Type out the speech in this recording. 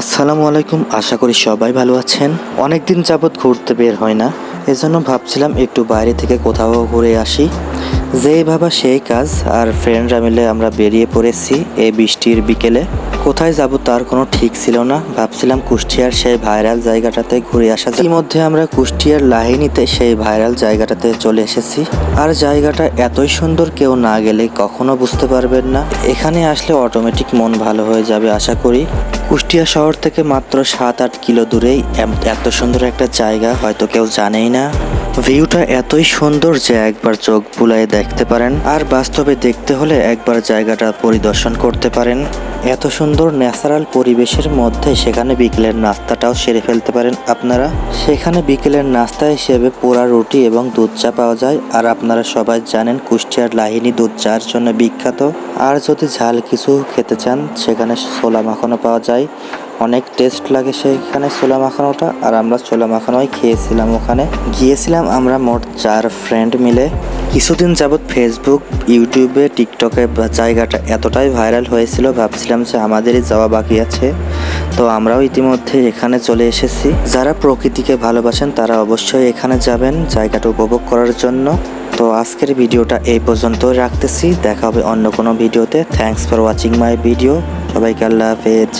আসসালামু আলাইকুম, আশা করি সবাই ভালো আছেন। অনেকদিন যাবৎ ঘুরতে বের হয় না, এজন্য ভাবছিলাম একটু বাইরে থেকে কোথাও ঘুরে আসি। যেই ভাবা সেই কাজ, আর ফ্রেন্ডরা মিলে আমরা বেরিয়ে পড়েছি এই বৃষ্টির বিকেলে। কোথায় যাব তার কোনো ঠিক ছিল না, ভাবছিলাম কুষ্টিয়ার সেই ভাইরাল জায়গাটাতে ঘুরে আসা যায়। ইতিমধ্যে আমরা কুষ্টিয়ার লাহিনীতে সেই ভাইরাল জায়গাটাতে চলে এসেছি। আর জায়গাটা এতই সুন্দর, কেউ না গেলে কখনো বুঝতে পারবেন না। এখানে আসলে অটোমেটিক মন ভালো হয়ে যাবে আশা করি। কুষ্টিয়া শহর থেকে মাত্র 7-8 কিলো দূরেই এত সুন্দর একটা জায়গা হয়তো কেউ জানেই না। ভিউটা এতই সুন্দর যে একবার চোখ বুলায়ে দেখতে পারেন, আর বাস্তবে দেখতে হলে একবার জায়গাটা পরিদর্শন করতে পারেন। এত সুন্দর ন্যাচারাল পরিবেশের মধ্যে সেখানে বিকেলের নাস্তাটাও সেরে ফেলতে পারেন আপনারা। সেখানে বিকেলের নাস্তা হিসেবে পোড়া রুটি এবং দুধ চা পাওয়া যায়। আর আপনারা সবাই জানেন কুষ্টিয়ার লাহিনী দুধ চার জন্য বিখ্যাত। আর যদি ঝাল কিছু খেতে চান সেখানে ছোলা মাখানো পাওয়া যায়, অনেক টেস্ট লাগে সেখানে ছোলা মাখানোটা। আর আমরা ছোলা মাখানোই খেয়েছিলাম। ওখানে গিয়েছিলাম আমরা মোট 4 ফ্রেন্ড মিলে। কিছুদিন যাবৎ ফেসবুক, ইউটিউবে, টিকটকে জায়গাটা এতটাই ভাইরাল হয়েছিল, ভাবছিলাম যে আমাদেরই যাওয়া বাকি আছে। তো আমরাও ইতিমধ্যে এখানে চলে এসেছি। যারা প্রকৃতিকে ভালোবাসেন তারা অবশ্যই এখানে যাবেন জায়গাটা উপভোগ করার জন্য। তো আজকের ভিডিওটা এই পর্যন্তই রাখতেছি, দেখা হবে অন্য কোনো ভিডিওতে। Thanks for watching my video. সবাইকে আল্লাহ হাফেজ।